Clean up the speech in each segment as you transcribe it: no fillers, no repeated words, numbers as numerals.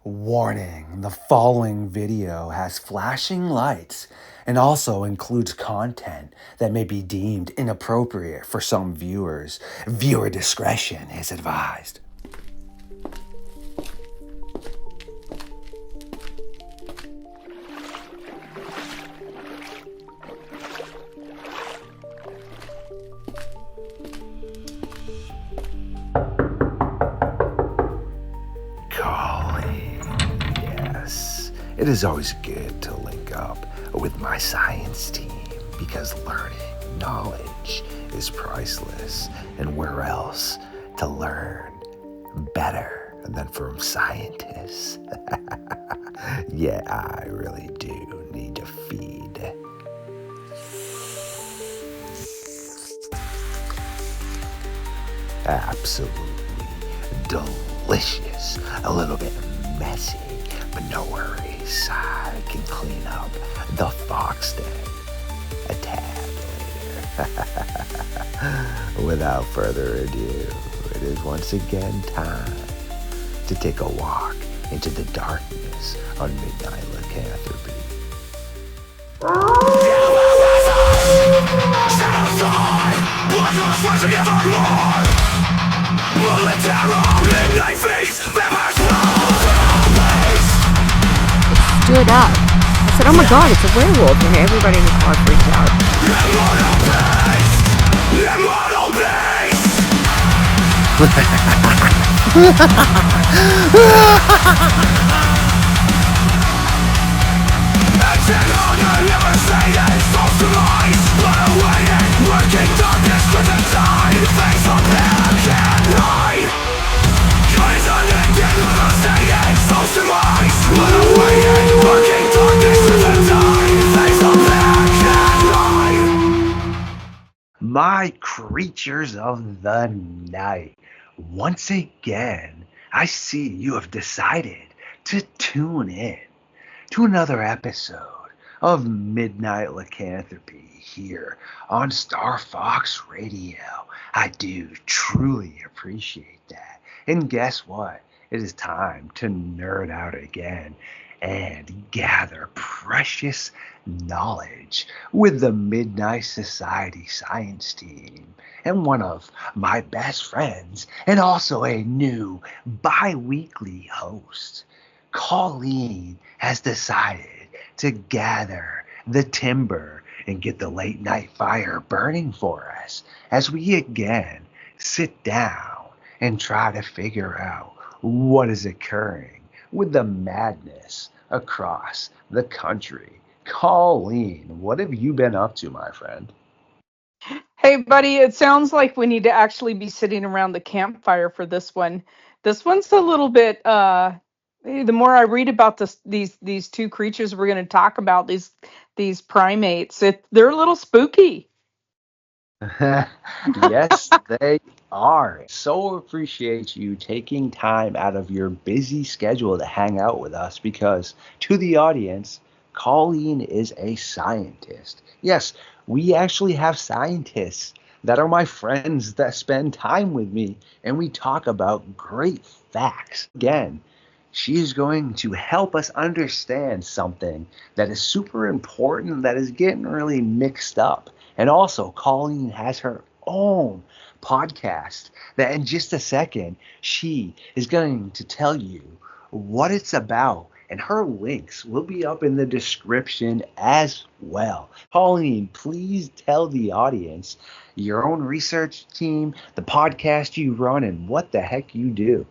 Warning, the following video has flashing lights and also includes content that may be deemed inappropriate for some viewers. Viewer discretion is advised. It is always good to link up with my science team because learning, knowledge is priceless, and where else to learn better than from scientists? Yeah, I really do need to feed. Absolutely delicious, a little bit messy, but no worries. I can clean up the fox den a tad later. Without further ado, it is once again time to take a walk into the darkness on Midnight Lycanthropy. Stood up. I said, oh my god, it's a werewolf, and everybody in the car freaked out. My creatures of the night, once again, I see you have decided to tune in to another episode of Midnight Lycanthropy here on StarFox Radio. I do truly appreciate that. And guess what? It is time to nerd out again and gather precious knowledge with the Midnight Society science team and one of my best friends and also a new bi-weekly host. Colleen has decided to gather the timber and get the late night fire burning for us as we again sit down and try to figure out what is occurring with the madness across the country. Colleen, what have you been up to, my friend? Hey, buddy, it sounds like we need to actually be sitting around the campfire for this one. This one's a little bit, the more I read about these two creatures we're going to talk about, these primates, they're a little spooky. Yes, they are. So appreciate you taking time out of your busy schedule to hang out with us because to the audience, Colleen is a scientist. Yes, we actually have scientists that are my friends that spend time with me and we talk about great facts. Again, she is going to help us understand something that is super important that is getting really mixed up. And also, Colleen has her own podcast that in just a second, she is going to tell you what it's about. And her links will be up in the description as well. Colleen, please tell the audience your own research team, the podcast you run, and what the heck you do.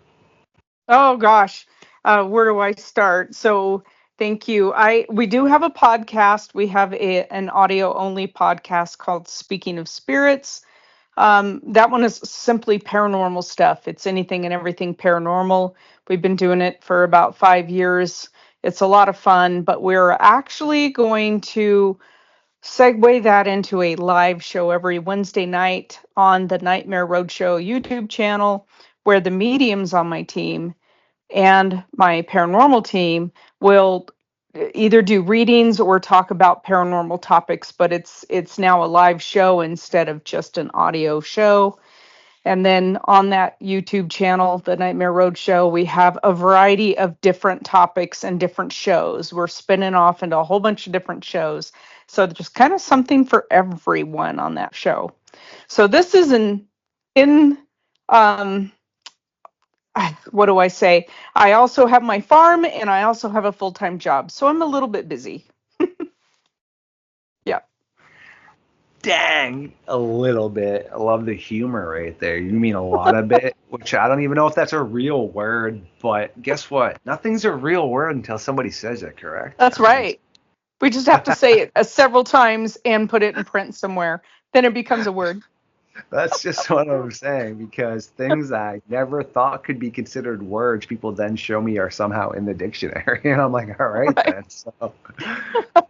Oh gosh, where do I start? So thank you. We do have a podcast. We have an audio only podcast called Speaking of Spirits. That one is simply paranormal stuff. It's anything and everything paranormal. We've been doing it for about 5 years. It's a lot of fun, but we're actually going to segue that into a live show every Wednesday night on the Nightmare Roadshow YouTube channel, where the mediums on my team and my paranormal team will either do readings or talk about paranormal topics, but it's now a live show instead of just an audio show. And then on that YouTube channel, the Nightmare Roadshow, we have a variety of different topics and different shows. We're spinning off into a whole bunch of different shows. So just kind of something for everyone on that show. So this is in um what do I say? I also have my farm and I also have a full-time job. So I'm a little bit busy. Yeah. Dang, a little bit. I love the humor right there. You mean a lot of bit, which I don't even know if that's a real word, but guess what? Nothing's a real word until somebody says it, correct? That's right. We just have to say it several times and put it in print somewhere. Then it becomes a word. That's just what I'm saying because things I never thought could be considered words, people then show me are somehow in the dictionary. And I'm like, all right Right. then. So,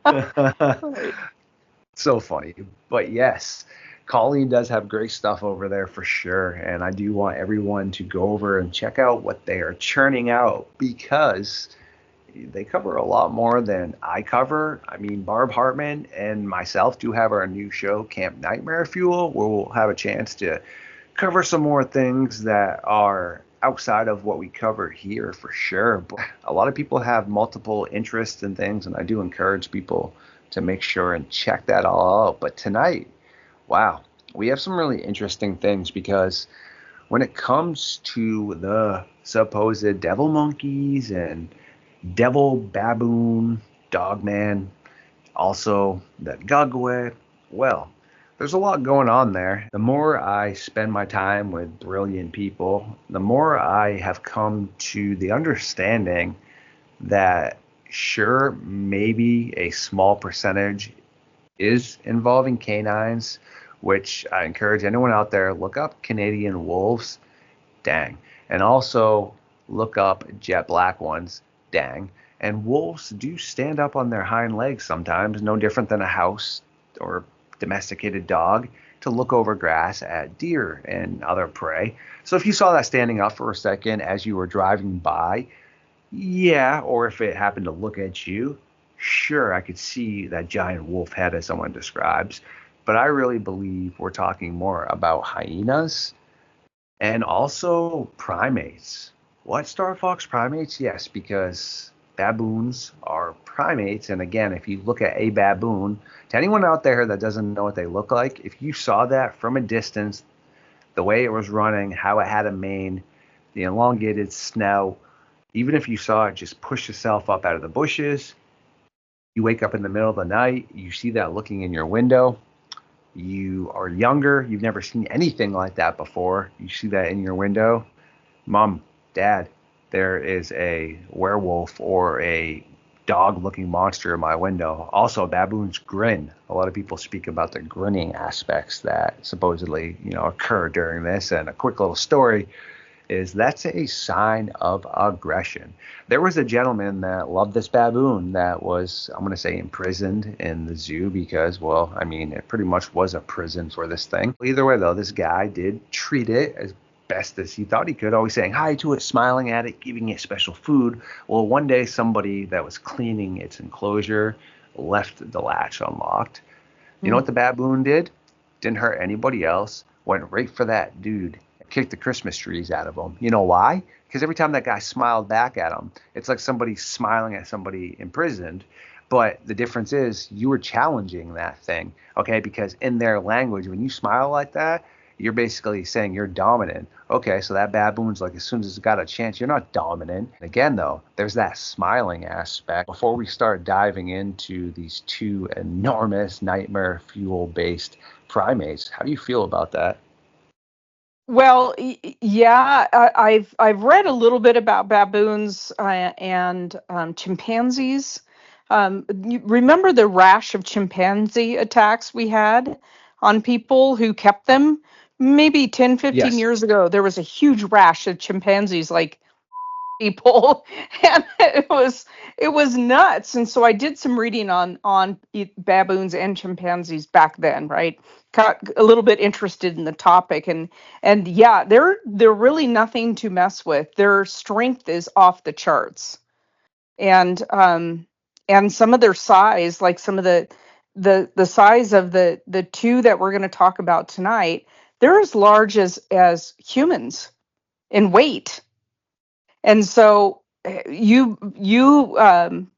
Right. so funny. But yes, Colleen does have great stuff over there for sure. And I do want everyone to go over and check out what they are churning out because they cover a lot more than I cover. I mean, Barb Hartman and myself do have our new show, Camp Nightmare Fuel, where we'll have a chance to cover some more things that are outside of what we cover here for sure. But a lot of people have multiple interests and things, and I do encourage people to make sure and check that all out. But tonight, wow, we have some really interesting things because when it comes to the supposed devil monkeys and devil baboon, dogman, also the gugwe, well, there's a lot going on there. The more I spend my time with brilliant people, the more I have come to the understanding that sure, maybe a small percentage is involving canines, which I encourage anyone out there look up Canadian wolves, dang, and also look up jet black ones, dang. And wolves do stand up on their hind legs sometimes, no different than a house or domesticated dog, to look over grass at deer and other prey. So if you saw that standing up for a second as you were driving by, yeah, or if it happened to look at you, sure, I could see that giant wolf head as someone describes. But I really believe we're talking more about hyenas and also primates. What, Star Fox, primates? Yes, because baboons are primates. And again, if you look at a baboon, to anyone out there that doesn't know what they look like, if you saw that from a distance, the way it was running, how it had a mane, the elongated snout, even if you saw it just push itself up out of the bushes, you wake up in the middle of the night, you see that looking in your window, you are younger, you've never seen anything like that before, you see that in your window, mom, dad, there is a werewolf or a dog looking monster in my window. Also, baboons grin. A lot of people speak about the grinning aspects that supposedly, occur during this. And a quick little story is that's a sign of aggression. There was a gentleman that loved this baboon that was, I'm going to say, imprisoned in the zoo because, well, I mean, it pretty much was a prison for this thing. Either way, though, this guy did treat it as best as he thought he could, always saying hi to it, smiling at it, giving it special food. Well, one day somebody that was cleaning its enclosure left the latch unlocked. You know what the baboon did? Didn't hurt anybody else. Went right for that dude. Kicked the Christmas trees out of him. You know why? Because every time that guy smiled back at him, it's like somebody smiling at somebody imprisoned. But the difference is you were challenging that thing, okay? Because in their language, when you smile like that, you're basically saying you're dominant. Okay, so that baboon's like, as soon as it's got a chance, you're not dominant. Again, though, there's that smiling aspect. Before we start diving into these two enormous nightmare fuel-based primates, how do you feel about that? Well, yeah, I've read a little bit about baboons and chimpanzees. You remember the rash of chimpanzee attacks we had on people who kept them? Maybe 10, 15 Yes. years ago, there was a huge rash of chimpanzees, like people, and it was nuts. And so I did some reading on baboons and chimpanzees back then, right? Got a little bit interested in the topic, and yeah, they're really nothing to mess with. Their strength is off the charts, and some of their size, like some of the size of the two that we're going to talk about tonight, they're as large as humans in weight. And so you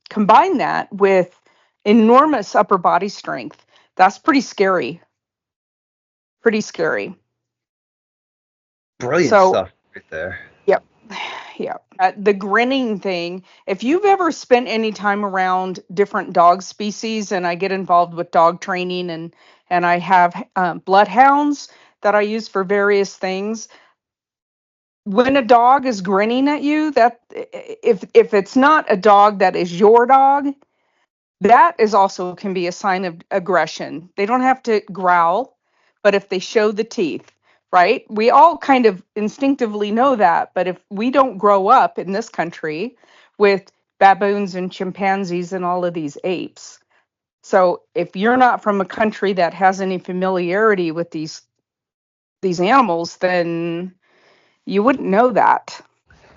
combine that with enormous upper body strength. That's pretty scary. Pretty scary. Brilliant So, stuff right there. yep. Yep. The grinning thing, if you've ever spent any time around different dog species, and I get involved with dog training, and I have bloodhounds that I use for various things. When a dog is grinning at you, that if it's not a dog that is your dog, that is also can be a sign of aggression. They don't have to growl, but if they show the teeth, right? We all kind of instinctively know that, but if we don't grow up in this country with baboons and chimpanzees and all of these apes, so if you're not from a country that has any familiarity with these animals, then you wouldn't know that.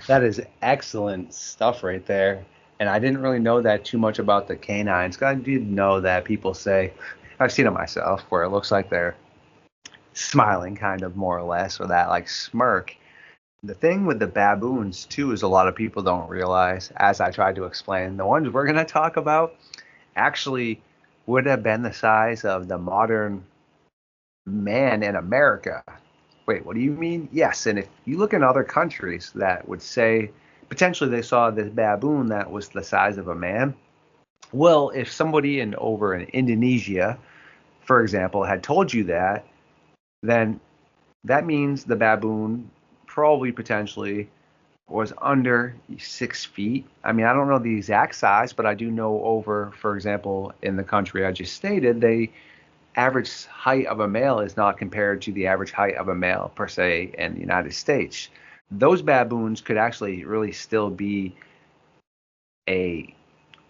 That is excellent stuff right there. And I didn't really know that too much about the canines. 'Cause I did know that people say, I've seen it myself, where it looks like they're smiling kind of more or less, or that like smirk. The thing with the baboons too is a lot of people don't realize, as I tried to explain, the ones we're going to talk about actually would have been the size of the modern man in America. Wait, what do you mean? Yes, and if you look in other countries that would say potentially they saw this baboon that was the size of a man. Well, if somebody over in Indonesia, for example, had told you that, then that means the baboon probably potentially was under 6 feet. I mean, I don't know the exact size, but I do know over, for example, in the country I just stated, they average height of a male is not compared to the average height of a male per se in the United States. Those baboons could actually really still be a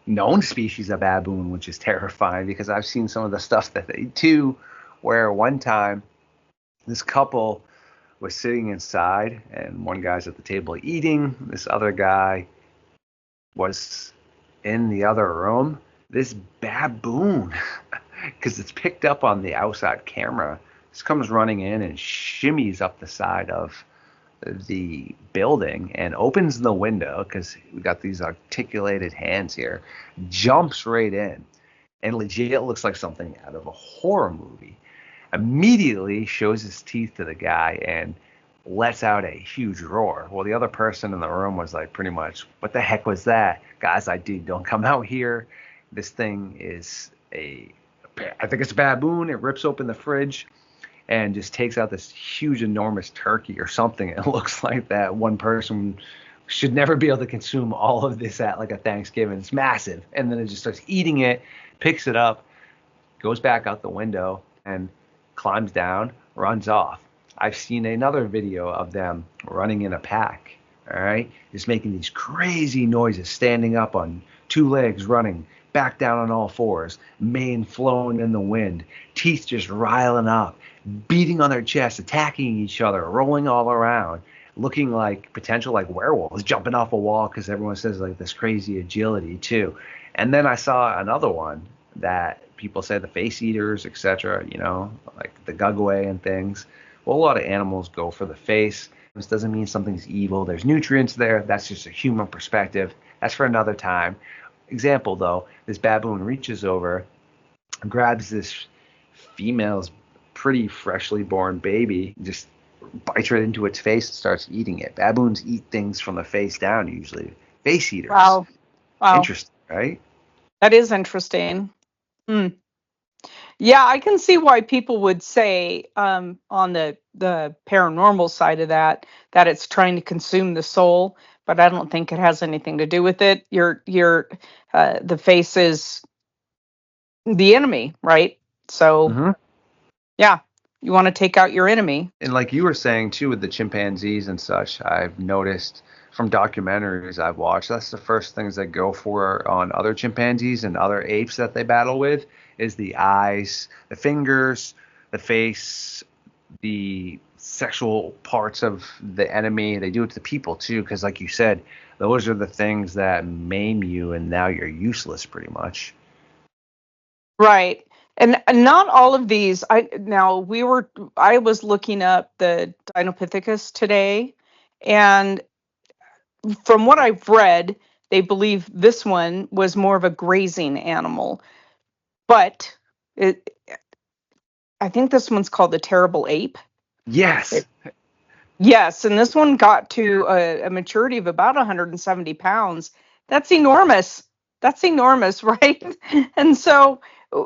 known species of baboon, which is terrifying because I've seen some of the stuff that they do, where one time this couple was sitting inside and one guy's at the table eating, this other guy was in the other room. This baboon, because it's picked up on the outside camera, just comes running in and shimmies up the side of the building and opens the window, because we got these articulated hands here, jumps right in, and legit looks like something out of a horror movie. Immediately shows his teeth to the guy and lets out a huge roar. Well, the other person in the room was like, pretty much, what the heck was that? Guys, don't come out here. This thing is I think it's a baboon. It rips open the fridge and just takes out this huge, enormous turkey or something. It looks like that one person should never be able to consume all of this at like a Thanksgiving. It's massive. And then it just starts eating it, picks it up, goes back out the window, and climbs down, runs off. I've seen another video of them running in a pack, all right? Just making these crazy noises, standing up on two legs, running back down on all fours, mane flowing in the wind, teeth just riling up, beating on their chest, attacking each other, rolling all around, looking like potential like werewolves, jumping off a wall, because everyone says like this crazy agility too. And then I saw another one that people say the face eaters, etc., like the gugway and things. Well, a lot of animals go for the face. This doesn't mean something's evil. There's nutrients there. That's just a human perspective. That's for another time. Example, though, this baboon reaches over, grabs this female's pretty freshly born baby, just bites right into its face and starts eating it. Baboons eat things from the face down, usually. Face eaters. Wow. Interesting, right? That is interesting. Hmm. Yeah, I can see why people would say on the paranormal side of that it's trying to consume the soul, but I don't think it has anything to do with it. The face is the enemy, right? So yeah, you want to take out your enemy. And like you were saying too, with the chimpanzees and such, I've noticed from documentaries I've watched, that's the first things they go for on other chimpanzees and other apes that they battle with, is the eyes, the fingers, the face, the sexual parts of the enemy. They do it to people too, because like you said, those are the things that maim you and now you're useless pretty much. Right. And not all of these. I was looking up the Dinopithecus today, and from what I've read, they believe this one was more of a grazing animal. But it, I think this one's called the terrible ape. Yes. Yes, and this one got to a maturity of about 170 pounds. That's enormous. That's enormous, right? And so,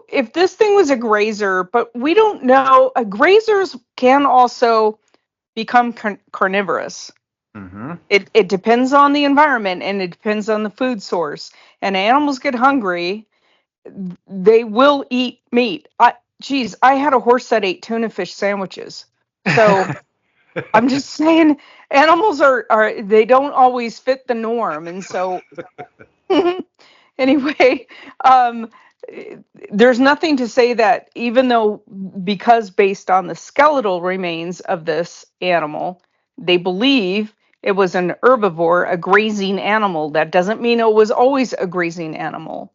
if this thing was a grazer, but we don't know, grazers can also become carnivorous. Mm-hmm. It depends on the environment and it depends on the food source. And animals get hungry, they will eat meat. I had a horse that ate tuna fish sandwiches. So I'm just saying, animals are they don't always fit the norm, and so anyway, um, there's nothing to say that even though because based on the skeletal remains of this animal, they believe it was an herbivore, a grazing animal. That doesn't mean it was always a grazing animal.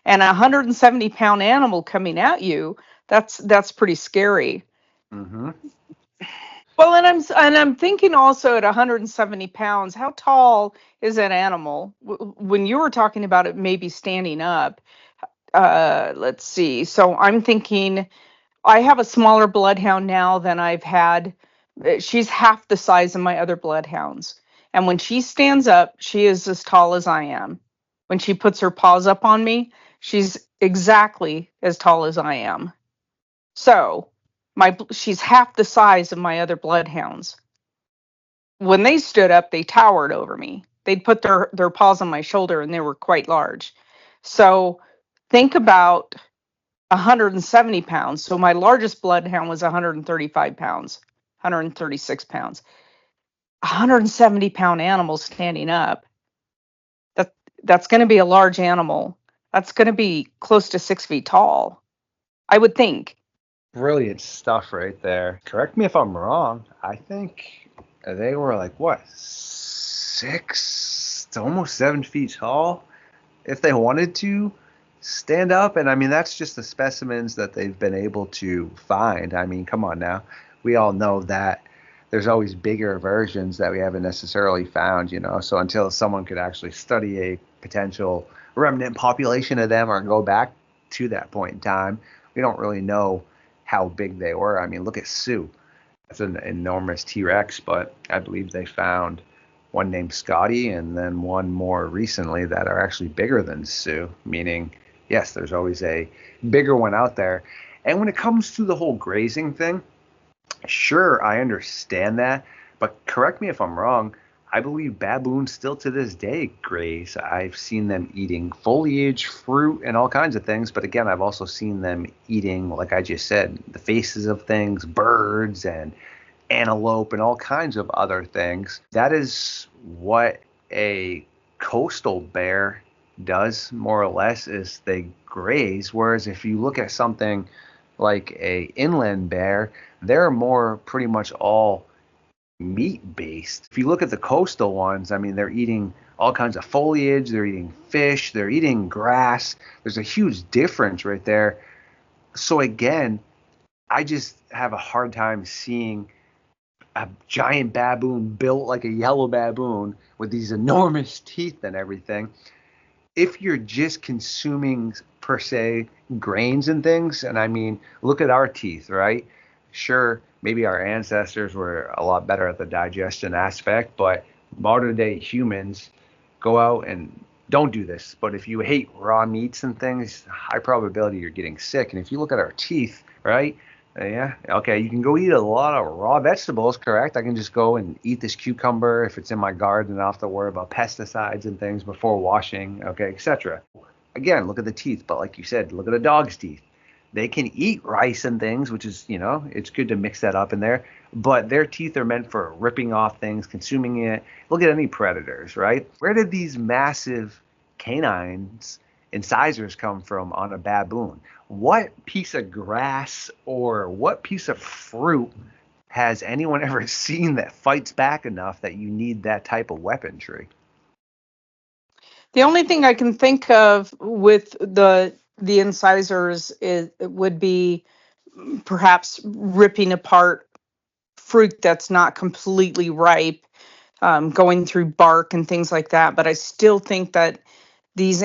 And a 170-pound animal coming at you, that's pretty scary. Mm-hmm. Well, and I'm thinking also at 170 pounds, how tall is that animal? When you were talking about it maybe standing up, let's see. So I'm thinking I have a smaller bloodhound now than I've had. She's half the size of my other bloodhounds. And when she stands up, she is as tall as I am. When she puts her paws up on me, she's exactly as tall as I am. So she's half the size of my other bloodhounds. When they stood up, they towered over me. They'd put their paws on my shoulder and they were quite large. So think about 170 pounds. So my largest bloodhound was 135 pounds, 136 pounds. 170-pound animal standing up. That that's going to be a large animal. That's going to be close to 6 feet tall, I would think. Brilliant stuff right there. Correct me if I'm wrong. I think they were like what, 6 to almost 7 feet tall, if they wanted to stand up. And I mean, that's just the specimens that they've been able to find. I mean, come on now. We all know that there's always bigger versions that we haven't necessarily found, So until someone could actually study a potential remnant population of them or go back to that point in time, we don't really know how big they were. I mean, look at Sue. That's an enormous T-Rex, but I believe they found one named Scotty and then one more recently that are actually bigger than Sue, meaning, yes, there's always a bigger one out there. And when it comes to the whole grazing thing, sure, I understand that, but correct me if I'm wrong. I believe baboons still to this day graze. I've seen them eating foliage, fruit, and all kinds of things. But again, I've also seen them eating, like I just said, the faces of things, birds and antelope and all kinds of other things. That is what a coastal bear does, more or less, is they graze. Whereas if you look at something like a inland bear, they're more pretty much all meat based. If you look at the coastal ones, I mean, they're eating all kinds of foliage, they're eating fish, they're eating grass. There's a huge difference right there. So again, I just have a hard time seeing a giant baboon built like a yellow baboon with these enormous teeth and everything. If you're just consuming per se grains and things, and I mean, look at our teeth, right? Sure, maybe our ancestors were a lot better at the digestion aspect, but modern day humans go out and don't do this. But if you hate raw meats and things, high probability you're getting sick. And if you look at our teeth, right? Yeah, okay, you can go eat a lot of raw vegetables, correct? I can just go and eat this cucumber if it's in my garden and I don't have to worry about pesticides and things before washing, okay, etc. Again, look at the teeth, but like you said, look at a dog's teeth. They can eat rice and things, which is, it's good to mix that up in there, but their teeth are meant for ripping off things, consuming it. Look at any predators, right? Where did these massive canines incisors come from on a baboon? What piece of grass or what piece of fruit has anyone ever seen that fights back enough that you need that type of weaponry? The only thing I can think of with the the incisors would be perhaps ripping apart fruit that's not completely ripe, going through bark and things like that. But I still think that these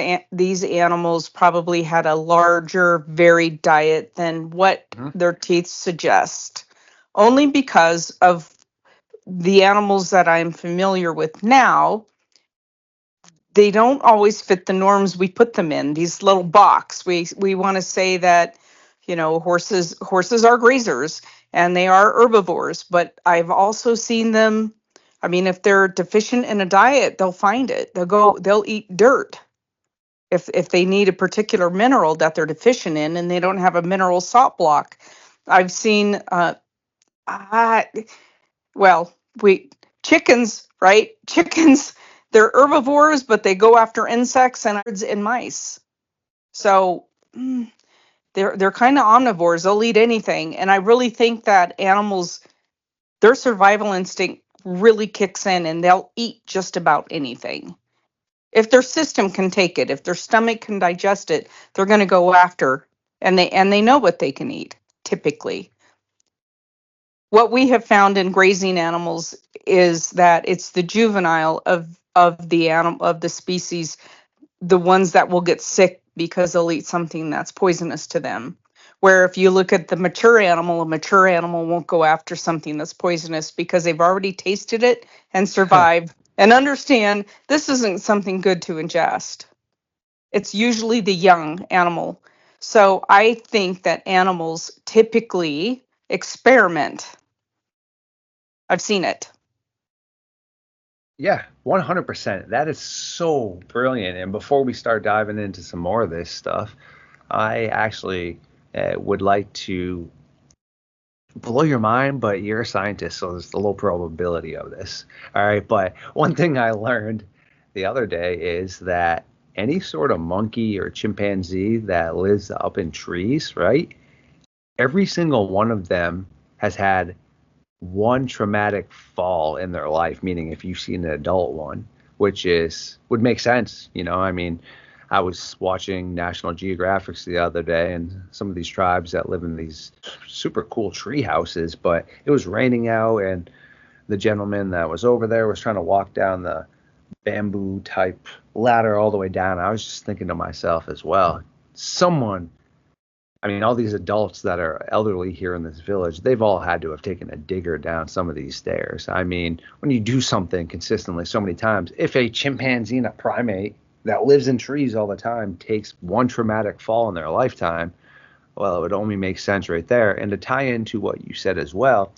animals probably had a larger, varied diet than what their teeth suggest, only because of the animals that I'm familiar with now. They don't always fit the norms we put them in, these little box. We want to say that, horses are grazers and they are herbivores, but I've also seen them. I mean, if they're deficient in a diet, they'll find it. They'll eat dirt if they need a particular mineral that they're deficient in and they don't have a mineral salt block. I've seen I well, we chickens, right? Chickens, they're herbivores, but they go after insects and birds and mice. So they're kind of omnivores. They'll eat anything, and I really think that animals, their survival instinct really kicks in, and they'll eat just about anything. If their system can take it, if their stomach can digest it, they're going to go after, and they know what they can eat typically. What we have found in grazing animals is that it's the juvenile of the animal, of the species, the ones that will get sick because they'll eat something that's poisonous to them. Where if you look at the mature animal, a mature animal won't go after something that's poisonous because they've already tasted it and survived and understand this isn't something good to ingest. It's usually the young animal. So I think that animals typically experiment. I've seen it. Yeah, 100%. That is so brilliant. And before we start diving into some more of this stuff, I actually would like to blow your mind, but you're a scientist, so there's a low probability of this. All right, but one thing I learned the other day is that any sort of monkey or chimpanzee that lives up in trees, right? Every single one of them has had one traumatic fall in their life, meaning if you've seen an adult one, which would make sense. I mean, I was watching National Geographics the other day, and some of these tribes that live in these super cool tree houses, but it was raining out, and the gentleman that was over there was trying to walk down the bamboo type ladder all the way down. I was just thinking to myself as well, all these adults that are elderly here in this village, they've all had to have taken a digger down some of these stairs. I mean, when you do something consistently so many times, if a chimpanzee and a primate that lives in trees all the time takes one traumatic fall in their lifetime, well, it would only make sense right there. And to tie into what you said as well,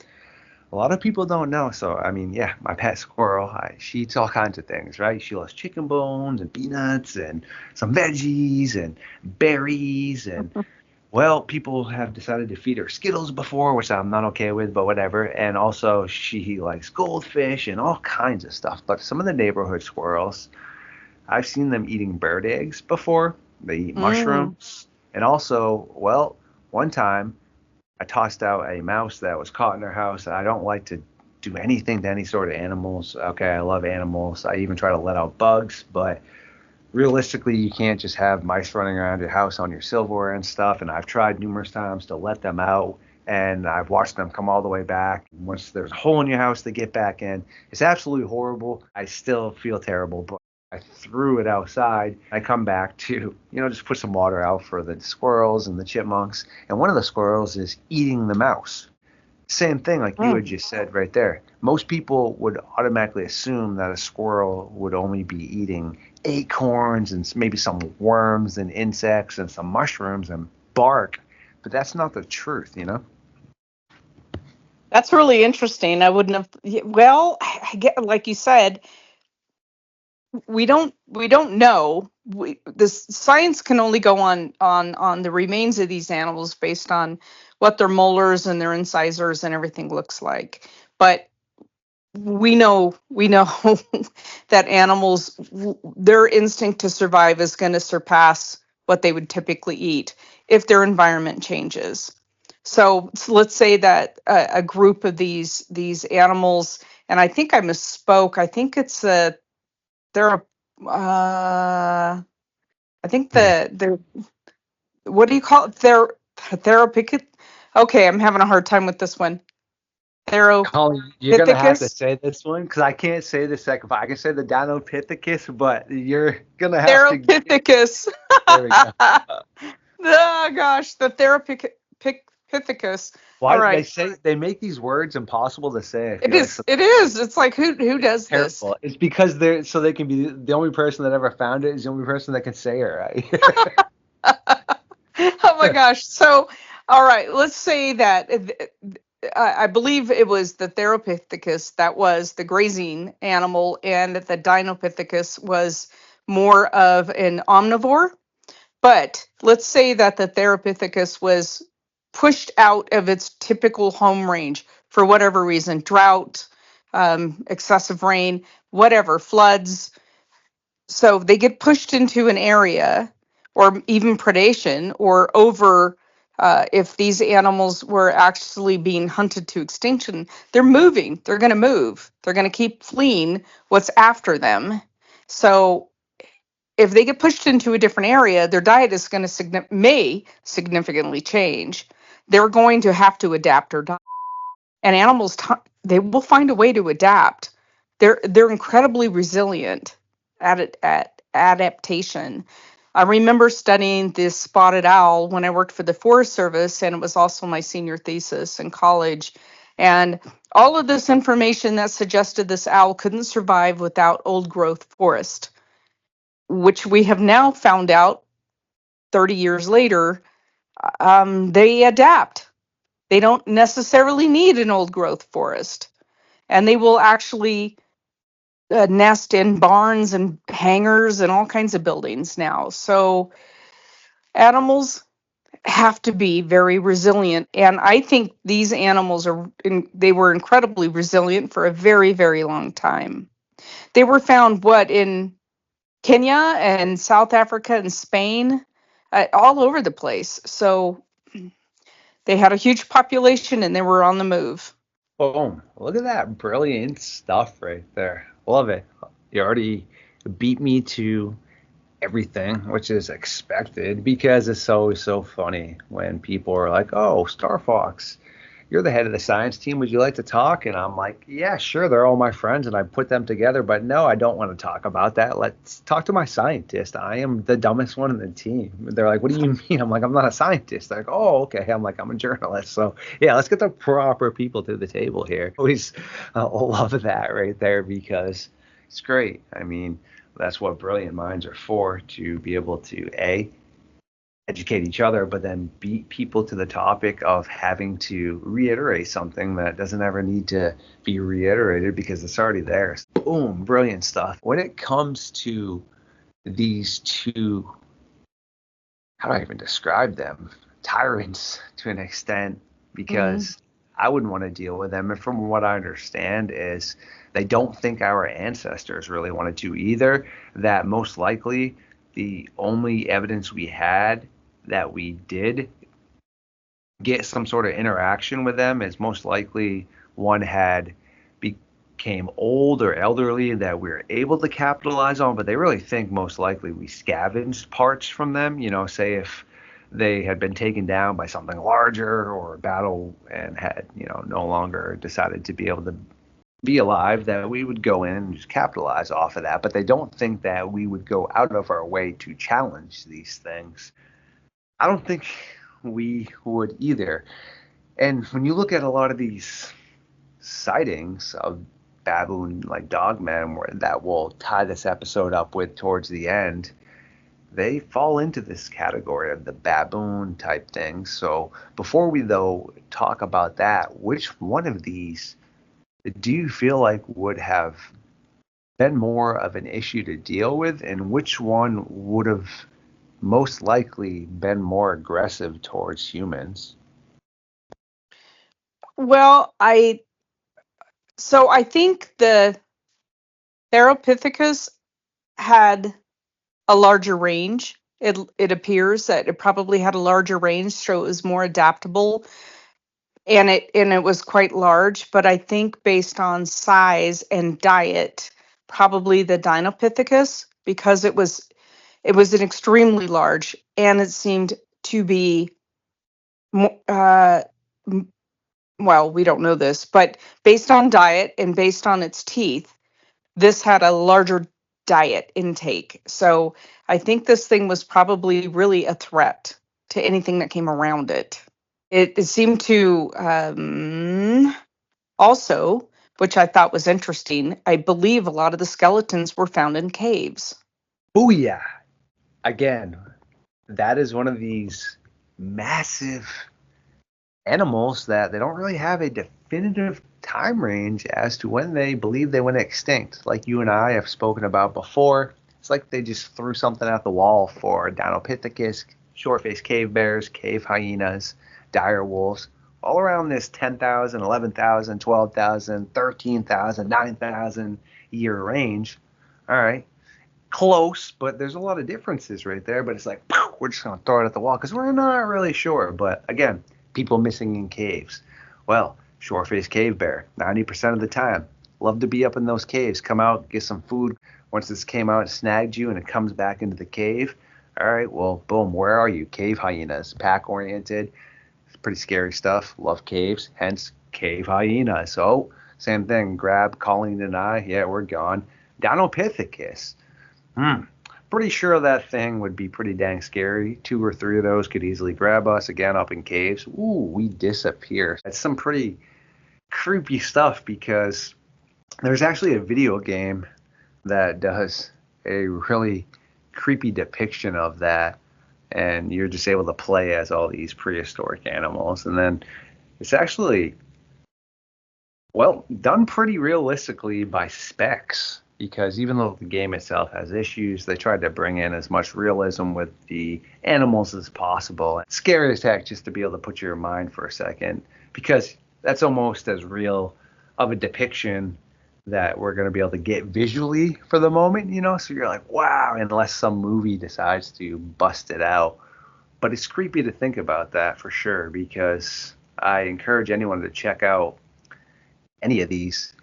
a lot of people don't know. So, yeah, my pet squirrel, she eats all kinds of things, right? She loves chicken bones and peanuts and some veggies and berries and well, people have decided to feed her Skittles before, which I'm not okay with, but whatever. And also, she likes goldfish and all kinds of stuff. But some of the neighborhood squirrels, I've seen them eating bird eggs before. They eat mushrooms. And also, well, one time I tossed out a mouse that was caught in her house. And I don't like to do anything to any sort of animals. Okay, I love animals. I even try to let out bugs, but realistically, you can't just have mice running around your house on your silverware and stuff. And I've tried numerous times to let them out, and I've watched them come all the way back. Once there's a hole in your house, they get back in. It's absolutely horrible. I still feel terrible, but I threw it outside. I come back to, just put some water out for the squirrels and the chipmunks. And one of the squirrels is eating the mouse. Same thing like you had just said right there. Most people would automatically assume that a squirrel would only be eating acorns and maybe some worms and insects and some mushrooms and bark, but that's not the truth. That's really interesting. I wouldn't have. Well, I get, like you said, we don't know. This science can only go on the remains of these animals based on what their molars and their incisors and everything looks like. But we know that animals, their instinct to survive is going to surpass what they would typically eat if their environment changes. So let's say that a group of these animals, and I think I misspoke. I think it's they're I think they're what do you call it? Theropithecus. Okay, I'm having a hard time with this one. Colin, you're gonna have to Theropithecus. say this one because I can't say the second part. I can say the Dinopithecus, but you're gonna have to. Theropithecus. There we go. Oh gosh, the Theropithecus. All Why they right. say they make these words impossible to say? I It feel like is. It is. It's like who does this? terrible. It's because they're so they can be the only person that ever found it is the only person that can say it right. Oh my gosh. So, all right, let's say that I believe it was the Theropithecus that was the grazing animal, and the Dinopithecus was more of an omnivore. But let's say that the Theropithecus was pushed out of its typical home range for whatever reason, drought, excessive rain, whatever, floods. So they get pushed into an area, or even predation, or over. If these animals were actually being hunted to extinction, they're moving. They're going to move. They're going to keep fleeing what's after them. So if they get pushed into a different area, their diet is going to may significantly change. They're going to have to adapt or die. And animals, they will find a way to adapt. They're incredibly resilient at adaptation. I remember studying this spotted owl when I worked for the Forest Service, and it was also my senior thesis in college. And all of this information that suggested this owl couldn't survive without old growth forest, which we have now found out 30 years later, they adapt. They don't necessarily need an old growth forest, and they will actually nest in barns and hangars and all kinds of buildings now. So animals have to be very resilient, and I think these animals they were incredibly resilient for a very, very long time. They were found in Kenya and South Africa and Spain, all over the place. So they had a huge population and they were on the move. Boom! Look at that brilliant stuff right there. Love it. You already beat me to everything, which is expected because it's always so funny when people are like, "Oh, Star Fox, you're the head of the science team. Would you like to talk?" And I'm like, "Yeah, sure. They're all my friends, and I put them together. But no, I don't want to talk about that. Let's talk to my scientist. I am the dumbest one in the team." They're like, "What do you mean?" I'm like, "I'm not a scientist." They're like, "Oh, okay." I'm like, "I'm a journalist." So yeah, let's get the proper people to the table here. Always love that right there because it's great. I mean, that's what brilliant minds are for, to be able to educate each other, but then beat people to the topic of having to reiterate something that doesn't ever need to be reiterated because it's already there. Boom, brilliant stuff. When it comes to these two, how do I even describe them? Tyrants to an extent, because I wouldn't want to deal with them. And from what I understand is they don't think our ancestors really wanted to either. That most likely the only evidence we had that we did get some sort of interaction with them is most likely one had became old or elderly that we were able to capitalize on, but they really think most likely we scavenged parts from them. Say if they had been taken down by something larger or a battle and had, no longer decided to be able to be alive, that we would go in and just capitalize off of that. But they don't think that we would go out of our way to challenge these things. I don't think we would either. And when you look at a lot of these sightings of baboon like Dogman, that will tie this episode up with towards the end, they fall into this category of the baboon type thing. So before we though talk about that, which one of these do you feel like would have been more of an issue to deal with, and which one would have most likely been more aggressive towards humans? Well, I think the Theropithecus had a larger range. It appears that it probably had a larger range, so it was more adaptable, and it was quite large. But I think based on size and diet, probably the Dinopithecus, because it was an extremely large, and it seemed to be, well, we don't know this, but based on diet and based on its teeth, this had a larger diet intake. So I think this thing was probably really a threat to anything that came around it. It seemed to also, which I thought was interesting, I believe a lot of the skeletons were found in caves. Booyah! Again, that is one of these massive animals that they don't really have a definitive time range as to when they believe they went extinct. Like you and I have spoken about before, it's like they just threw something at the wall for Dinopithecus, short-faced cave bears, cave hyenas, dire wolves, all around this 10,000, 11,000, 12,000, 13,000, 9,000 year range. All right. Close, but there's a lot of differences right there. But it's like, we're just going to throw it at the wall because we're not really sure. But again, people missing in caves. Well, short-faced cave bear, 90% of the time. Love to be up in those caves. Come out, get some food. Once this came out, it snagged you, and it comes back into the cave. All right, well, boom, where are you? Cave hyenas, pack-oriented. It's pretty scary stuff. Love caves, hence cave hyenas. So, same thing. Grab Colleen and I. Yeah, we're gone. Dinopithecus. Pretty sure that thing would be pretty dang scary. 2 or 3 of those could easily grab us again up in caves. Ooh, we disappear. That's some pretty creepy stuff because there's actually a video game that does a really creepy depiction of that. And you're just able to play as all these prehistoric animals. And then it's actually, well, done pretty realistically by specs. Because even though the game itself has issues, they tried to bring in as much realism with the animals as possible. Scary as heck just to be able to put your mind for a second, because that's almost as real of a depiction that we're going to be able to get visually for the moment, you know? So you're like, wow, unless some movie decides to bust it out. But it's creepy to think about that for sure, because I encourage anyone to check out any of these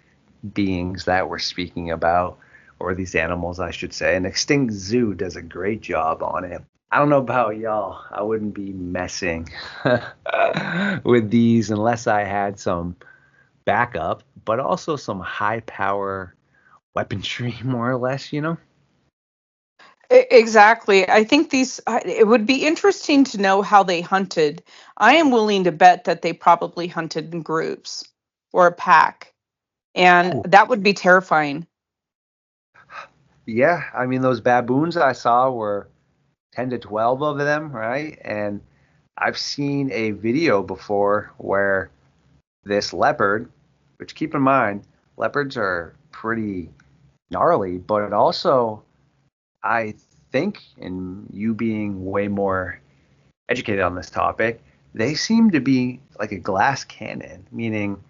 beings that we're speaking about, or these animals, I should say. And Extinct Zoo does a great job on it. I don't know about y'all. I wouldn't be messing with these unless I had some backup, but also some high power weaponry, more or less, you know? Exactly. I think it would be interesting to know how they hunted. I am willing to bet that they probably hunted in groups or a pack. And Oh, that would be terrifying. yeah. I mean, those baboons I saw were 10 to 12 of them, right? And I've seen a video before where this leopard, which keep in mind, leopards are pretty gnarly, but also I think, and you being way more educated on this topic, they seem to be like a glass cannon, meaning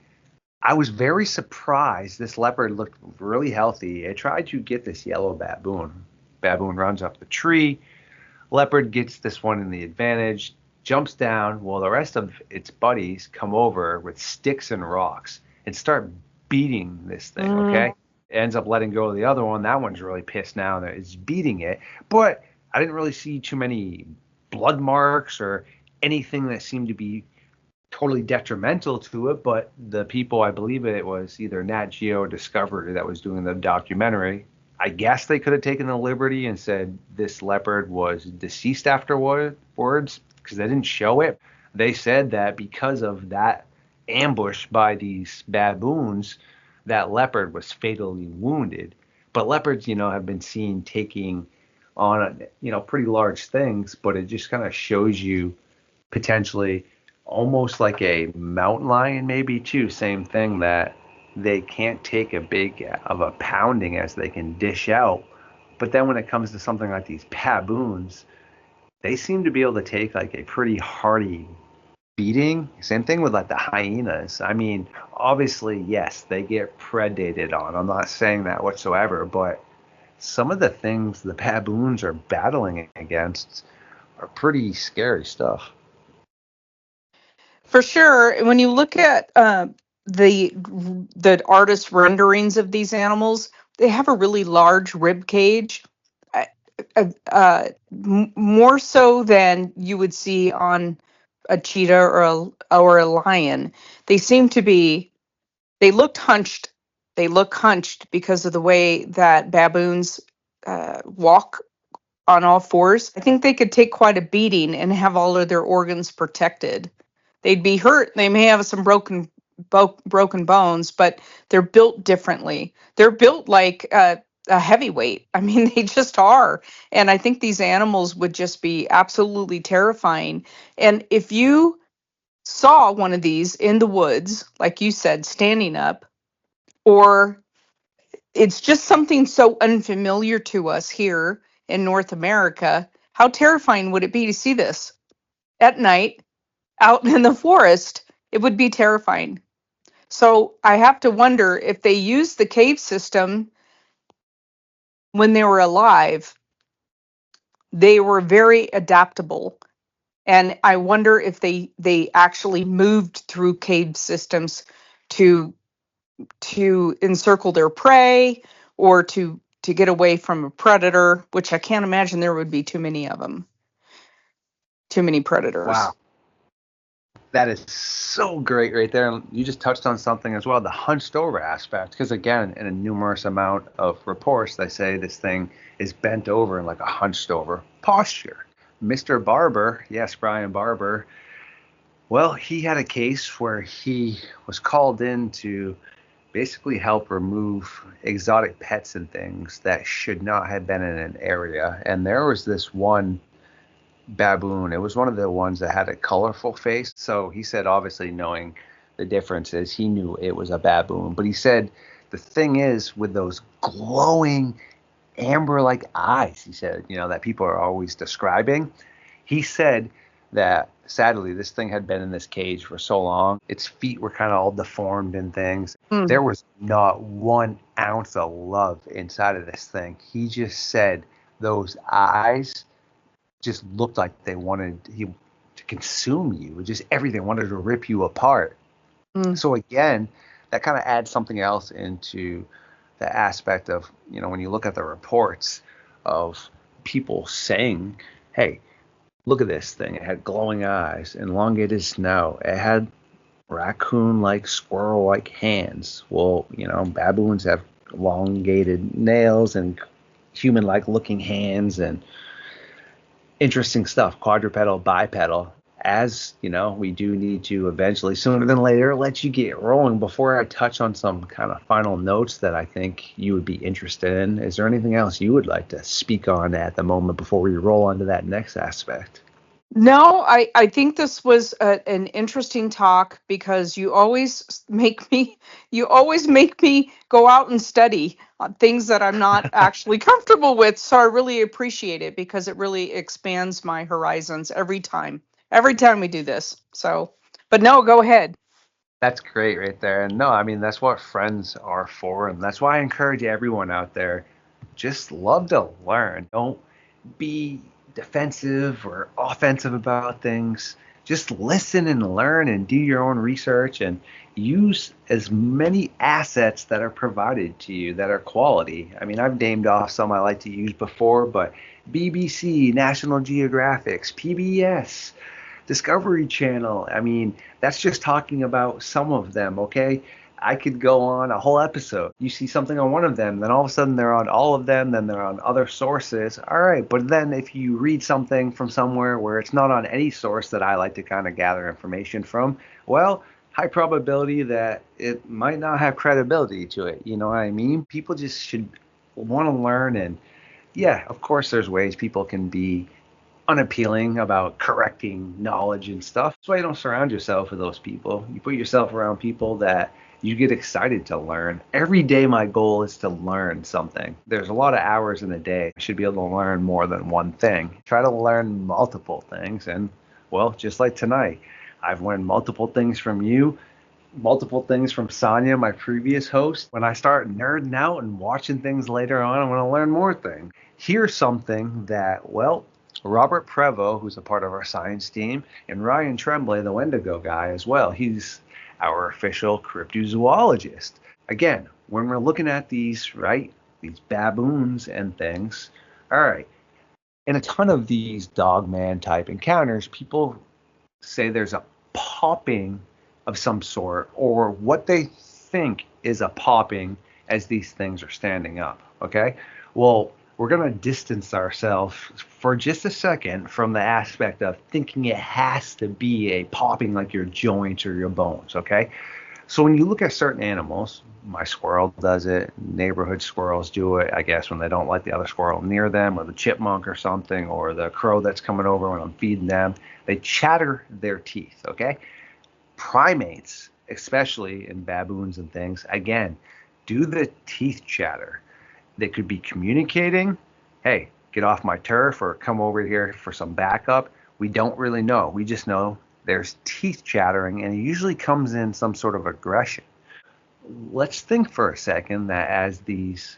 I was very surprised. This leopard looked really healthy. It tried to get this yellow baboon. Baboon runs up the tree. Leopard gets this one in the advantage, jumps down, while the rest of its buddies come over with sticks and rocks and start beating this thing, Mm. okay? It ends up letting go of the other one. That one's really pissed now and is beating it. But I didn't really see too many blood marks or anything that seemed to be totally detrimental to it. But the people, I believe it was either Nat Geo or Discovery that was doing the documentary, I guess they could have taken the liberty and said this leopard was deceased afterwards because they didn't show it. They said that because of that ambush by these baboons, that leopard was fatally wounded. But leopards, have been seen taking on, pretty large things, but it just kind of shows you potentially almost like a mountain lion, maybe too. Same thing, that they can't take a big of a pounding as they can dish out. But then when it comes to something like these baboons, they seem to be able to take like a pretty hearty beating. Same thing with like the hyenas. I mean, obviously, yes, they get predated on. I'm not saying that whatsoever, but some of the things the baboons are battling against are pretty scary stuff. For sure. When you look at the artist renderings of these animals, they have a really large rib cage. more so than you would see on a cheetah or a lion. They seem to be. They looked hunched. They look hunched because of the way that baboons walk on all fours. I think they could take quite a beating and have all of their organs protected. They'd be hurt. They may have some broken bones, but they're built differently. They're built like a heavyweight. I mean, they just are. And I think these animals would just be absolutely terrifying. And if you saw one of these in the woods, like you said, standing up, or it's just something so unfamiliar to us here in North America, how terrifying would it be to see this at night out in the forest? It would be terrifying. So I have to wonder if they used the cave system when they were alive, they were very adaptable. And I wonder if they actually moved through cave systems to encircle their prey or to get away from a predator, which I can't imagine there would be too many of them. Too many predators. Wow. That is so great right there. And you just touched on something as well, the hunched over aspect. Because again, in a numerous amount of reports, they say this thing is bent over in like a hunched over posture. Mr. Barber, yes, Brian Barber, well, he had a case where he was called in to basically help remove exotic pets and things that should not have been in an area. And there was this one baboon. It was one of the ones that had a colorful face. So he said, obviously, knowing the differences, he knew it was a baboon. But he said the thing is with those glowing amber-like eyes, he said, that people are always describing. He said that sadly this thing had been in this cage for so long. Its feet were kind of all deformed and things. There was not 1 ounce of love inside of this thing. He just said those eyes just looked like they wanted to consume you. Just everything wanted to rip you apart. So again, that kind of adds something else into the aspect of, when you look at the reports of people saying, hey, look at this thing. It had glowing eyes, elongated snout. It had raccoon-like, squirrel-like hands. Well, baboons have elongated nails and human-like looking hands and interesting stuff, quadrupedal, bipedal. As we do need to eventually, sooner than later, let you get rolling. Before I touch on some kind of final notes that I think you would be interested in, is there anything else you would like to speak on at the moment before we roll on to that next aspect? No, I think this was an interesting talk because you always make me go out and study things that I'm not actually comfortable with. So I really appreciate it because it really expands my horizons every time we do this. So, but no, go ahead. That's great right there. And no, I mean, that's what friends are for. And that's why I encourage everyone out there, just love to learn. Don't be defensive or offensive about things. Just listen and learn and do your own research and use as many assets that are provided to you that are quality. I mean, I've named off some I like to use before, but BBC, National Geographic's, PBS, Discovery Channel. I mean, that's just talking about some of them, okay? I could go on a whole episode. You see something on one of them, then all of a sudden they're on all of them, then they're on other sources. All right, but then if you read something from somewhere where it's not on any source that I like to kind of gather information from, well, high probability that it might not have credibility to it. You know what I mean? People just should want to learn. And yeah, of course, there's ways people can be unappealing about correcting knowledge and stuff. That's why you don't surround yourself with those people. You put yourself around people that you get excited to learn. Every day my goal is to learn something. There's a lot of hours in a day. I should be able to learn more than one thing. Try to learn multiple things. And well, just like tonight, I've learned multiple things from you, multiple things from Sonia, my previous host. When I start nerding out and watching things later on, I'm going to learn more things. Here's something that, well, Robert Prevost, who's a part of our science team, and Ryan Tremblay, the Wendigo guy as well. He's our official cryptozoologist. Again, when we're looking at these, right, these baboons and things, all right, In a ton of these Dogman type encounters, people say there's a popping of some sort, or what they think is a popping as these things are standing up. Okay? Well, we're going to distance ourselves for just a second from the aspect of thinking it has to be a popping like your joints or your bones. Okay? So when you look at certain animals, my squirrel does it, neighborhood squirrels do it, I guess, when they don't like the other squirrel near them, or the chipmunk or something, or the crow that's coming over when I'm feeding them. They chatter their teeth, okay? Primates, especially in baboons and things, again, do the teeth chatter. They could be communicating, hey, get off my turf, or come over here for some backup. We don't really know. We just know there's teeth chattering, and it usually comes in some sort of aggression. Let's think for a second that as these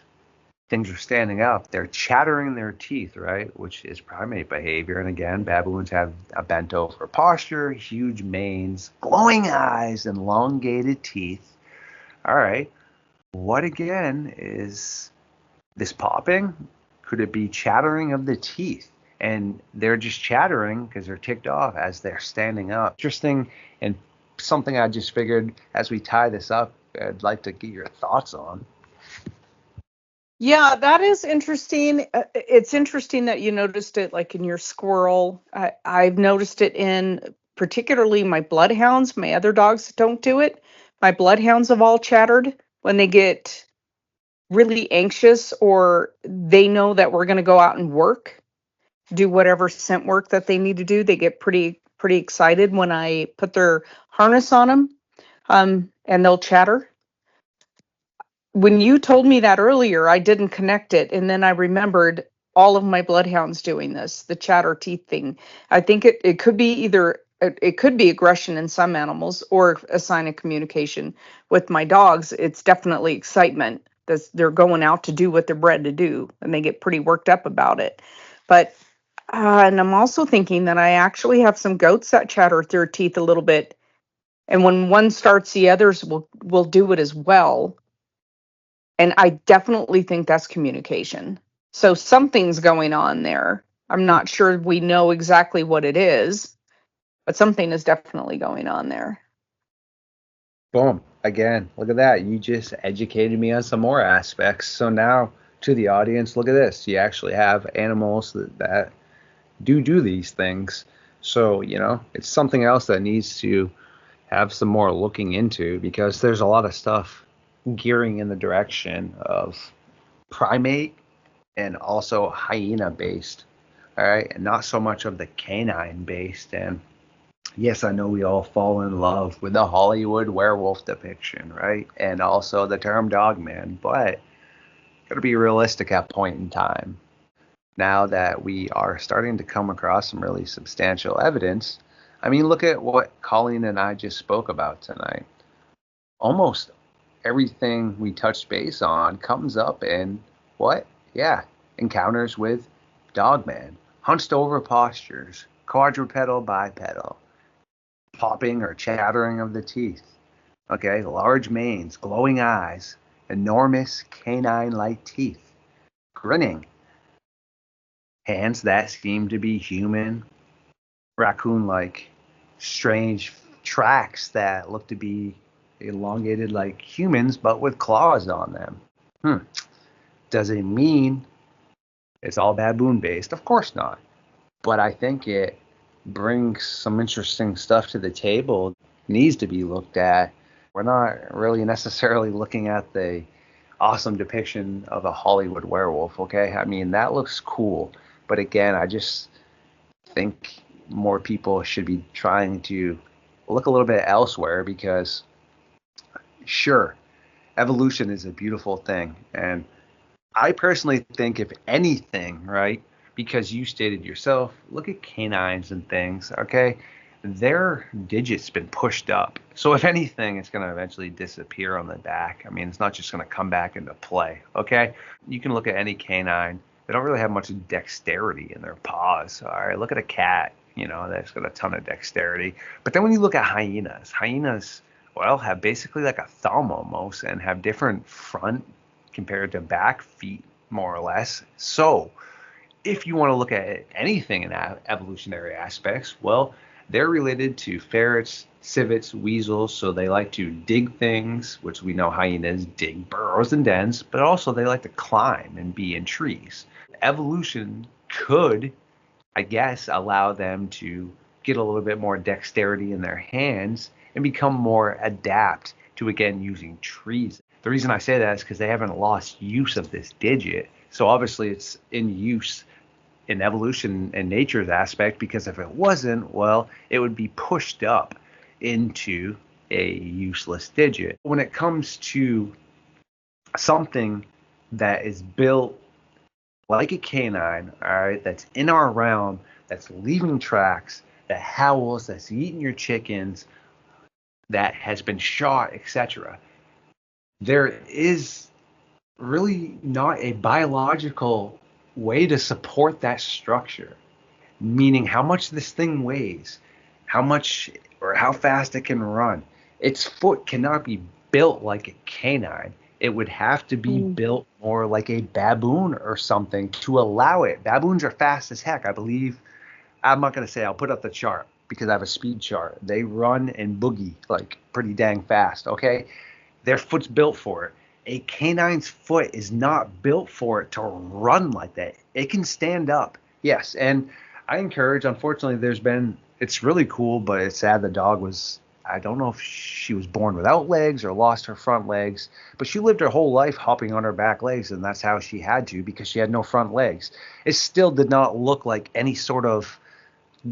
things are standing up, they're chattering their teeth, right? Which is primate behavior. And again, baboons have a bent over posture, huge manes, glowing eyes, and elongated teeth. All right. What again is this popping? Could it be chattering of the teeth? And they're just chattering because they're ticked off as they're standing up. Interesting, and something I just figured as we tie this up, I'd like to get your thoughts on. Yeah, that is interesting. It's interesting that you noticed it like in your squirrel. I've noticed it in particularly my bloodhounds. My other dogs don't do it. My bloodhounds have all chattered when they get really anxious or they know that we're going to go out and work, do whatever scent work that they need to do. They get pretty excited when I put their harness on them, and they'll chatter. When you told me that earlier, I didn't connect it, and then I remembered all of my bloodhounds doing this, the chatter teeth thing. I think it could be either it could be aggression in some animals or a sign of communication. With my dogs, it's definitely excitement that they're going out to do what they're bred to do, and they get pretty worked up about it. But and I'm also thinking that I actually have some goats that chatter their teeth a little bit, and when one starts, the others will do it as well, and I definitely think that's communication. So something's going on there. I'm not sure we know exactly what it is, but something is definitely going on there. Boom. Again, look at that. You just educated me on some more aspects. So now to the audience, look at this. You actually have animals that do these things. So, it's something else that needs to have some more looking into, because there's a lot of stuff gearing in the direction of primate and also hyena based. All right. And not so much of the canine based. And yes, I know we all fall in love with the Hollywood werewolf depiction, right? And also the term dogman, but gotta be realistic at point in time. Now that we are starting to come across some really substantial evidence, I mean, look at what Colleen and I just spoke about tonight. Almost everything we touched base on comes up in what? Yeah, encounters with dogman, hunched over postures, quadrupedal bipedal, popping or chattering of the teeth. Okay, large manes, glowing eyes, enormous canine-like teeth, grinning, hands that seem to be human, raccoon-like, strange tracks that look to be elongated like humans but with claws on them. Does it mean it's all baboon based? Of course not. But I think it brings some interesting stuff to the table. Needs to be looked at. We're not really necessarily looking at the awesome depiction of a Hollywood werewolf, okay? I mean, that looks cool. But again, I just think more people should be trying to look a little bit elsewhere, because sure, evolution is a beautiful thing. And I personally think, if anything, right, because you stated yourself, look at canines and things, okay? Their digits been pushed up. So if anything, it's going to eventually disappear on the back. I mean, it's not just going to come back into play, okay? You can look at any canine. They don't really have much dexterity in their paws. All right, look at a cat, that's got a ton of dexterity. But then when you look at hyenas, well, have basically like a thumb almost, and have different front compared to back feet, more or less. So if you want to look at anything in evolutionary aspects, well, they're related to ferrets, civets, weasels, so they like to dig things, which we know hyenas dig burrows and dens, but also they like to climb and be in trees. Evolution could, I guess, allow them to get a little bit more dexterity in their hands and become more adept to, again, using trees. The reason I say that is because they haven't lost use of this digit. So obviously it's in use in evolution and nature's aspect, because if it wasn't, well, it would be pushed up into a useless digit. When it comes to something that is built like a canine, all right, that's in our realm, that's leaving tracks, that howls, that's eating your chickens, that has been shot, etc., there is really not a biological way to support that structure, meaning how much this thing weighs, how much or how fast it can run. Its foot cannot be built like a canine. It would have to be built more like a baboon or something to allow it. Baboons are fast as heck, I believe. I'm not going to say, I'll put up the chart because I have a speed chart. They run and boogie like pretty dang fast, okay? Their foot's built for it. A canine's foot is not built for it to run like that. It can stand up, yes. And I encourage, unfortunately, it's really cool, but it's sad the dog was, I don't know if she was born without legs or lost her front legs, but she lived her whole life hopping on her back legs, and that's how she had to, because she had no front legs. It still did not look like any sort of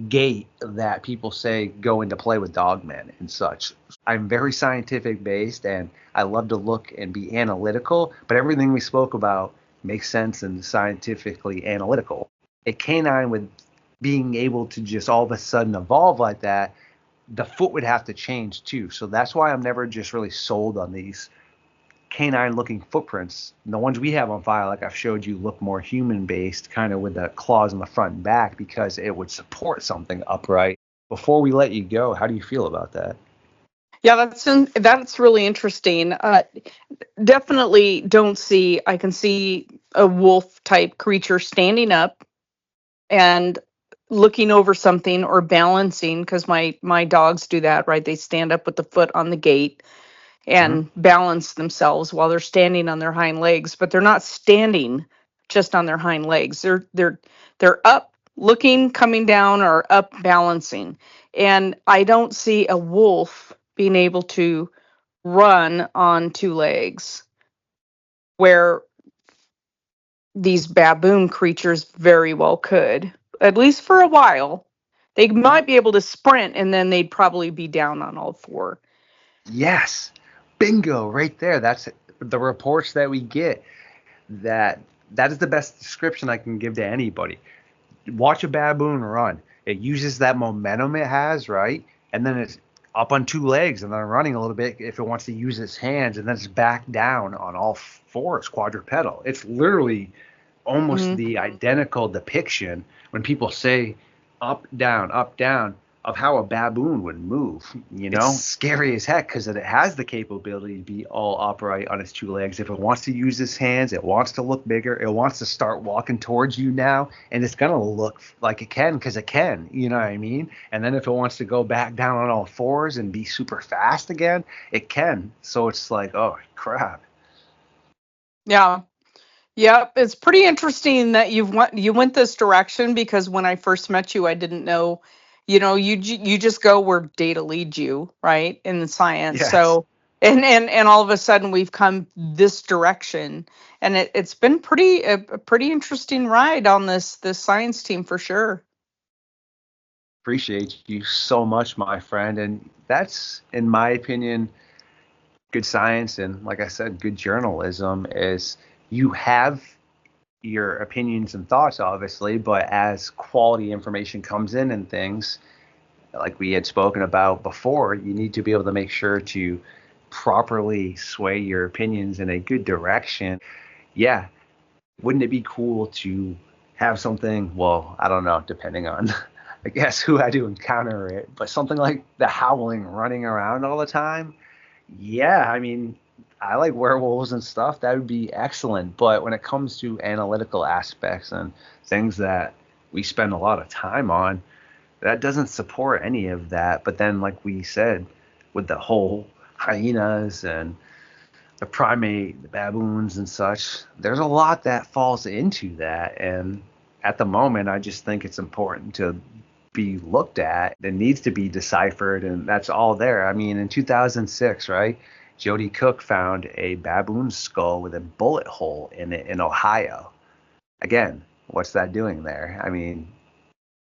gait that people say go into play with Dogman and such. I'm very scientific based, and I love to look and be analytical, but everything we spoke about makes sense and scientifically analytical. A canine with being able to just all of a sudden evolve like that, the foot would have to change too. So that's why I'm never just really sold on these canine looking footprints. The ones we have on file, like I've showed you, look more human based, kind of with the claws on the front and back, because it would support something upright. Before we let you go, how do you feel about that? Yeah, that's really interesting. Definitely don't see. I can see a wolf type creature standing up and looking over something or balancing, because my dogs do that, right? They stand up with the foot on the gate Mm-hmm. and balance themselves while they're standing on their hind legs, but they're not standing just on their hind legs. They're up looking, coming down, or up balancing. And I don't see a wolf being able to run on two legs where these baboon creatures very well could, at least for a while. They might be able to sprint, and then they'd probably be down on all four. Yes, bingo, right there. That's the reports that we get. That is the best description I can give to anybody. Watch a baboon run. It uses that momentum it has, right? And then it's up on two legs and then running a little bit if it wants to use its hands, and then it's back down on all fours, quadrupedal. It's literally almost Hmm. the identical depiction when people say up, down of how a baboon would move. It's scary as heck because it has the capability to be all upright on its two legs. If it wants to use its hands, it wants to look bigger. It wants to start walking towards you now, and it's going to look like it can because it can. You know what I mean? And then if it wants to go back down on all fours and be super fast again, it can. So it's like, oh, crap. Yeah. Yep, it's pretty interesting that you went this direction, because when I first met you, I didn't know, you just go where data leads you, right, in the science. Yes. So and all of a sudden we've come this direction, and it's been a pretty interesting ride on this science team for sure. Appreciate you so much, my friend. And that's, in my opinion, good science. And like I said, good journalism is you have your opinions and thoughts, obviously, but as quality information comes in and things, like we had spoken about before, you need to be able to make sure to properly sway your opinions in a good direction. Yeah. Wouldn't it be cool to have something, well, I don't know, depending on, I guess, who had to encounter it, but something like the howling running around all the time? Yeah, I mean, I like werewolves and stuff. That would be excellent. But when it comes to analytical aspects and things that we spend a lot of time on, that doesn't support any of that. But then, like we said, with the whole hyenas and the primate, the baboons and such, there's a lot that falls into that. And at the moment, I just think it's important to be looked at. It needs to be deciphered, and that's all there. I mean, in 2006, right? Jody Cook found a baboon skull with a bullet hole in it in Ohio. Again, what's that doing there? I mean,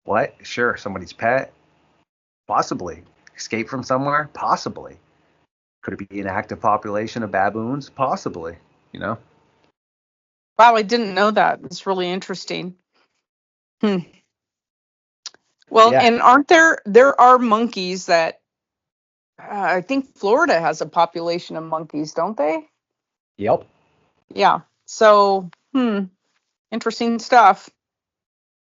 what? Sure, somebody's pet? Possibly. Escape from somewhere? Possibly. Could it be an active population of baboons? Possibly. You know? Wow, I didn't know that. It's really interesting. Well, Yeah. and aren't there are monkeys that I think Florida has a population of monkeys, don't they? Yep. Yeah. So, interesting stuff.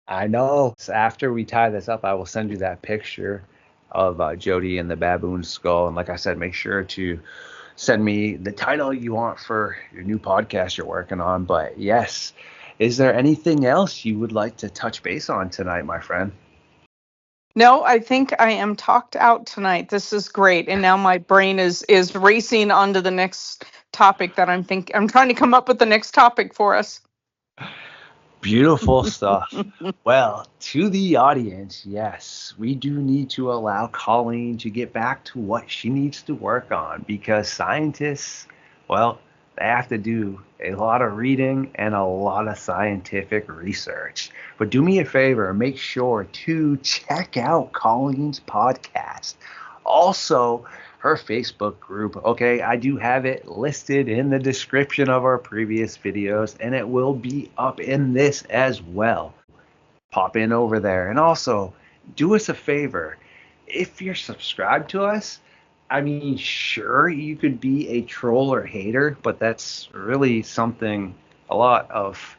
I know. So after we tie this up, I will send you that picture of Jody and the baboon skull. And like I said, make sure to send me the title you want for your new podcast you're working on. But yes, is there anything else you would like to touch base on tonight, my friend? No, I think I am talked out tonight. This is great. And now my brain is racing onto the next topic that I'm trying to come up with the next topic for us. Beautiful stuff. Well, to the audience, yes, we do need to allow Colleen to get back to what she needs to work on because scientists, well, they have to do a lot of reading and a lot of scientific research. But do me a favor, make sure to check out Colleen's podcast. Also, her Facebook group. Okay, I do have it listed in the description of our previous videos, and it will be up in this as well. Pop in over there. And also, do us a favor. If you're subscribed to us, I mean, sure, you could be a troll or hater, but that's really something a lot of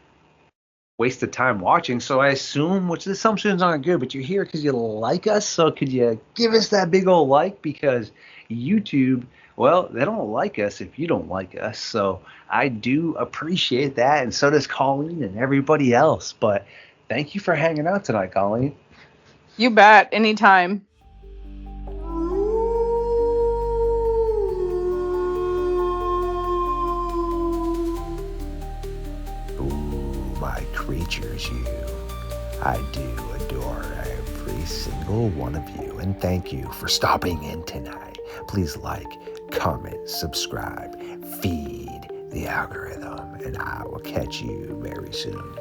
wasted time watching. So I assume, which the assumptions aren't good, but you're here because you like us. So could you give us that big old like? Because YouTube, well, they don't like us if you don't like us. So I do appreciate that. And so does Colleen and everybody else. But thank you for hanging out tonight, Colleen. You bet. Anytime. My creatures, you. I do adore every single one of you, and thank you for stopping in tonight. Please like, comment, subscribe, feed the algorithm, and I will catch you very soon.